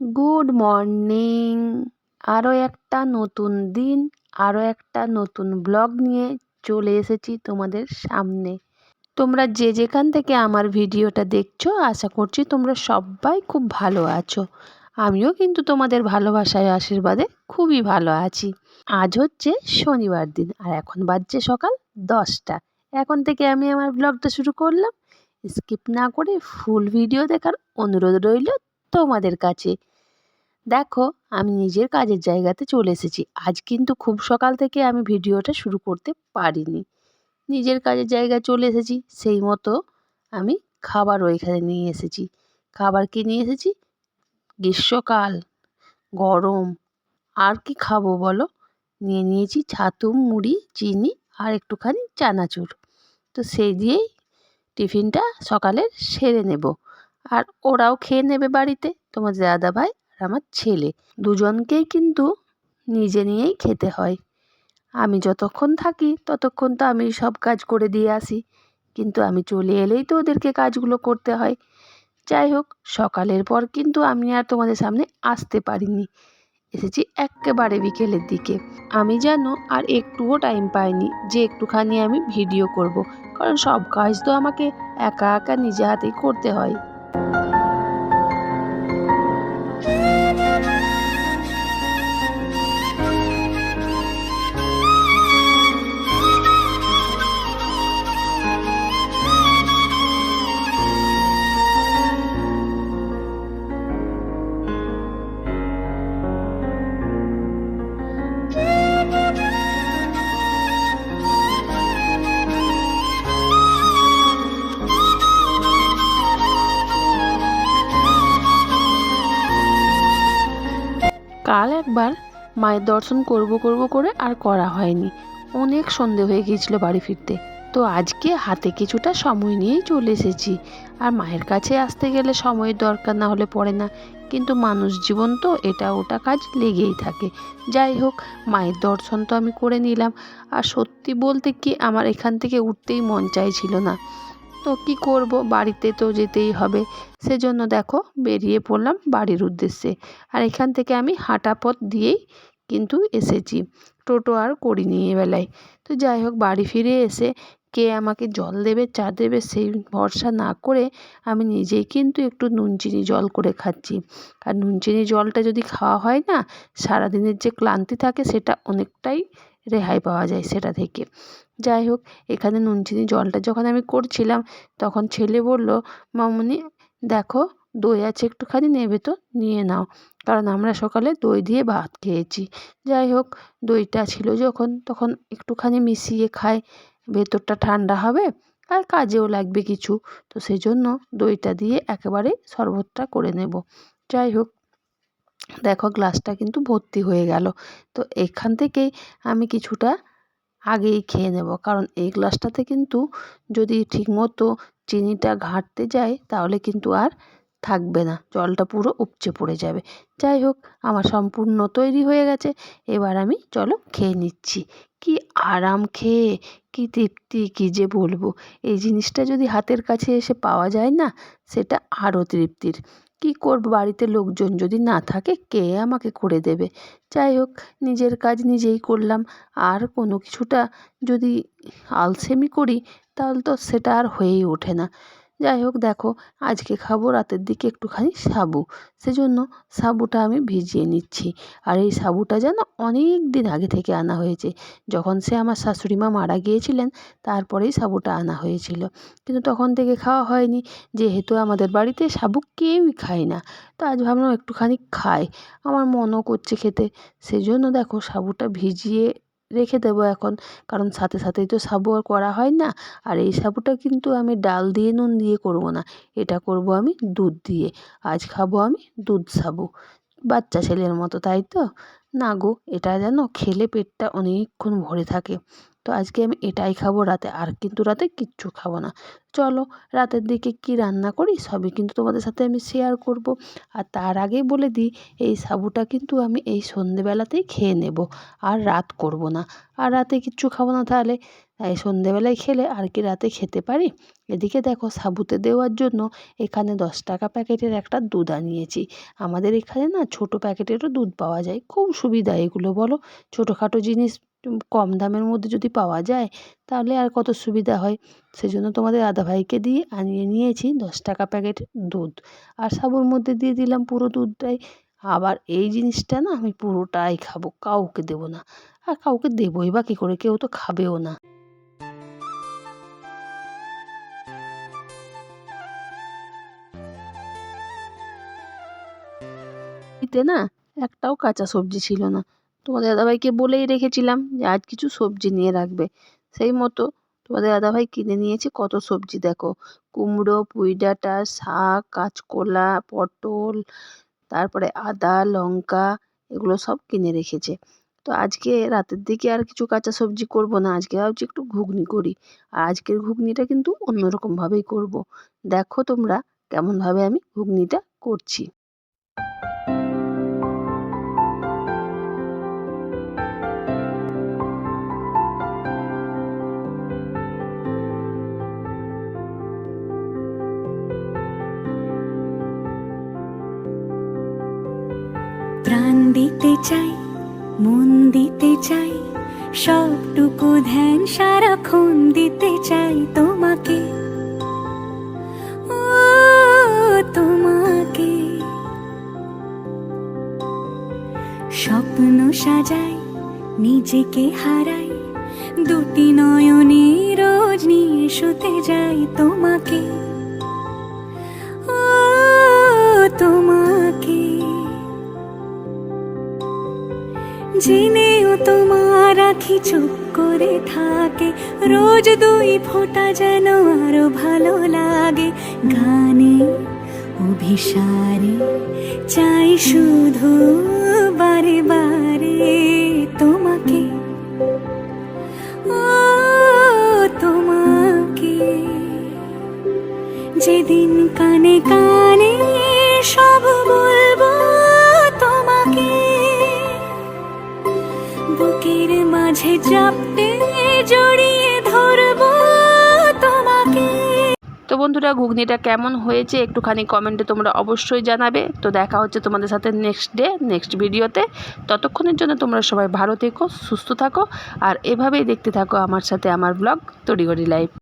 Good morning. আরও একটা নতুন দিন, আরও একটা নতুন ব্লগ নিয়ে চলে এসেছি তোমাদের সামনে। তোমরা যে যেখান থেকে আমার ভিডিওটা দেখছো, আশা করছি তোমরা সবাই খুব ভালো আছো। আমিও কিন্তু তোমাদের ভালোবাসায় আশীর্বাদে খুবই ভালো আছি। আজ হচ্ছে শনিবার দিন, আর এখন বাজছে সকাল 10টা। এখন থেকে আমি আমার ব্লগটা শুরু করলাম। স্কিপ না করে ফুল ভিডিও দেখার অনুরোধ রইল তোমাদের কাছে। দেখো, আমি নিজের কাজের জায়গাতে চলে এসেছি। আজ কিন্তু খুব সকাল থেকে আমি ভিডিওটা শুরু করতে পারিনি। নিজের কাজের জায়গায় চলে এসেছি, সেই মতো আমি খাবারও এখানে নিয়ে এসেছি। খাবার কি নিয়ে এসেছি? গ্রীষ্মকাল, গরম, আর কি খাবো বলো? নিয়েছি ছাতু, মুড়ি, চিনি আর একটুখানি চানাচুর। তো সেই দিয়েই টিফিনটা সকালের সেরে নেব। আর ওরাও খেয়ে নেবে বাড়িতে, তোমার দাদাভাই আর আমার ছেলে। দুজনকেই কিন্তু নিজে নিয়েই খেতে হয়। আমি যতক্ষণ থাকি ততক্ষণ তো আমি সব কাজ করে দিয়ে আসি, কিন্তু আমি চলে এলেই তো ওদেরকে কাজগুলো করতে হয়। যাই হোক, সকালের পর কিন্তু আমি আর তোমাদের সামনে আসতে পারিনি। এসেছি একেবারে বিকেলের দিকে। আমি যেন আর একটুও টাইম পাইনি যে একটুখানি আমি ভিডিও করব, কারণ সব কাজ তো আমাকে একা একা নিজে হাতেই করতে হয়। কাল একবার মায়ের দর্শন করব করে আর করা হয়নি। অনেক সন্ধে হয়ে গিয়েছিল বাড়ি ফিরতে। তো আজকে হাতে কিছুটা সময় নিয়েই চলে এসেছি। আর মায়ের কাছে আসতে গেলে সময়ের দরকার না হলে পড়ে না, কিন্তু মানুষ জীবন তো এটা ওটা কাজ লেগেই থাকে। যাই হোক, মায়ের দর্শন তো আমি করে নিলাম। আর সত্যি বলতে কি, আমার এখান থেকে উঠতেই মন চাইছিল না। তো কি করব, বাড়িতে তো যেতেই হবে। সেজন্য দেখো বেরিয়ে পড়লাম বাড়ির উদ্দেশ্যে। আর এখান থেকে আমি হাঁটা পথ দিয়েই কিন্তু এসেছি, টোটো আর করিনি এবেলায়। তো যাই হোক, বাড়ি ফিরে এসে কে আমাকে জল দেবে চা দেবে সেই ভরসা না করে আমি নিজেই কিন্তু একটু নুন চিনি জল করে খাচ্ছি। আর নুন চিনি জলটা যদি খাওয়া হয় না, সারাদিনের যে ক্লান্তি থাকে সেটা অনেকটাই রেহাই পাওয়া যায় সেটা থেকে। যাই হোক, এখানে নুন চিনি জলটা যখন আমি করছিলাম, তখন ছেলে বলল, মামুনি দেখো দই আছে একটুখানি, নেবে তো নিয়ে নাও, কারণ আমরা সকালে দই দিয়ে ভাত খেয়েছি। যাই হোক, দইটা ছিল যখন, তখন একটুখানি মিশিয়ে খাই, ভেতরটা ঠান্ডা হবে আর কাজেও লাগবে কিছু। তো সেই জন্য দইটা দিয়ে একেবারে শরবতটা করে নেব। যাই হোক, দেখো গ্লাসটা কিন্তু ভর্তি হয়ে গেল। তো এখান থেকেই আমি কিছুটা আগেই খেয়ে নেব, কারণ এই গ্লাসটাতে কিন্তু যদি ঠিকমতো চিনিটা ঘাঁটতে যায় তাহলে কিন্তু আর থাকবে না, জলটা পুরো উপচে পড়ে যাবে। যাই হোক, আমার সম্পূর্ণ তৈরি হয়ে গেছে। এবার আমি চলো খেয়ে নিচ্ছি। কি আরাম খেয়ে, কি তৃপ্তি, কি যে বলবো। এই জিনিসটা যদি হাতের কাছে এসে পাওয়া যায় না, সেটা আরও তৃপ্তির। কি করব, বাড়িতে লোকজন যদি না থাকে কে আমাকে করে দেবে। যাই হোক, নিজের কাজ নিজেই করলাম। আর কোনো কিছুটা যদি আলসেমি করি তাহলে তো সেটা আর হয়েই ওঠে না। যাই হোক, দেখো আজকে খাবো রাতের দিকে একটুখানি সাবু। সেজন্য সাবুটা আমি ভিজিয়ে নিচ্ছি। আর এই সাবুটা যেন অনেক দিন আগে থেকে আনা হয়েছে, যখন সে আমার শাশুড়ি মা মারা গিয়েছিলেন তারপরেই সাবুটা আনা হয়েছিল, কিন্তু তখন থেকে খাওয়া হয়নি। যেহেতু আমাদের বাড়িতে সাবু কেউই খায় না, তো আজ ভাবলাম একটুখানি খাই, আমার মনও করছে খেতে। সেজন্য দেখো সাবুটা ভিজিয়ে রেখে দেবো এখন, কারণ সাথে সাথেই তো সাবু আর করা হয় না। আর এই সাবুটা কিন্তু আমি ডাল দিয়ে নুন দিয়ে করব না, এটা করব আমি দুধ দিয়ে। আজ খাবো আমি দুধ সাবু। বাচ্চা ছেলের মতো, তাই তো? না গো, এটা যেন খেলে পেটটা অনেকক্ষণ ভরে থাকে। তো আজকে আমি এটাই খাবো রাতে, আর কিন্তু রাতে কিচ্ছু খাবো না। চলো রাতের দিকে কি রান্না করি সবই কিন্তু তোমাদের সাথে আমি শেয়ার করব। আর তার আগেই বলে দিই, এই সাবুটা কিন্তু আমি এই সন্ধেবেলাতেই খেয়ে নেব, আর রাত করব না। আর রাতে কিচ্ছু খাবো না, তাহলে এই সন্ধেবেলায় খেলে আর কি রাতে খেতে পারি। এদিকে দেখো সাবুতে দেওয়ার জন্য এখানে 10 টাকা প্যাকেটের একটা দুধ আনিয়েছি। আমাদের এখানে না ছোটো প্যাকেটেরও দুধ পাওয়া যায়, খুব সুবিধা এগুলো বলো। ছোটোখাটো জিনিস কম দামের মধ্যে যদি পাওয়া যায় তাহলে আর কত সুবিধা হয়। সেজন্য তোমাদের দাদাভাইকে দিয়ে আনিয়ে নিয়েছি 10 টাকা প্যাকেট দুধ, আর সাবুর মধ্যে দিয়ে দিলাম পুরো দুধটাই। আবার এই জিনিসটা না আমি পুরোটাই খাবো, কাউকে দেবো না। আর কাউকে দেবোই বা কী করে, কেউ তো খাবেও না। বাড়িতে না একটাও কাঁচা সবজি ছিল না। তোমাদের দাদাভাইকে বলেই রেখেছিলাম যে আজ কিছু সবজি নিয়ে রাখবে, সেই মতো তোমাদের দাদাভাই কিনে নিয়েছে কত সবজি দেখো। কুমড়ো, পুঁই ডাঁটা, শাক, কাঁচকলা, পটল, তারপরে আদা, লঙ্কা, এগুলো সব কিনে রেখেছে। তো আজকে রাতের দিকে আর কিছু কাঁচা সবজি করব না, আজকে ভাবছি একটু ঘুগনি করি। আর আজকের ঘুগনিটা কিন্তু অন্যরকমভাবেই করব। দেখো তোমরা কেমনভাবে আমি ঘুগনিটা করছি। প্রাণ দিতে চাই, মন দিতে চাই, সবটুকু ধ্যান সারাক্ষণ দিতে চাই তোমাকে, ও তোমাকে। স্বপ্ন সাজাই, নিজেকে হারাই, দুটি নয়নে রোজ নিয়ে শুতে যাই তোমাকে, ও তোমাকে। জেনেও তোমার আখি চুপ করে থাকে, রোজ দুই ফোঁটা যেন আরো ভালো লাগে। গানে অভিসারে চাই শুধু বারে বারে তোমাকে, ও তোমাকে। যেদিন কানে কানে সব বলবো তোমাকে, বুকের মাঝে চাপতে জড়িয়ে ধরবো তোমাকে। তো বন্ধুরা ঘুগনিটা কেমন হয়েছে একটুখানি কমেন্টে তোমরা অবশ্যই জানাবে। তো দেখা হচ্ছে তোমাদের সাথে নেক্সট ভিডিওতে। ততক্ষণের জন্য তোমরা সবাই ভালো থেকো, সুস্থ থাকো, আর এভাবেই দেখতে থাকো আমার সাথে আমার ব্লগ তড়িঘড়ি লাইফ।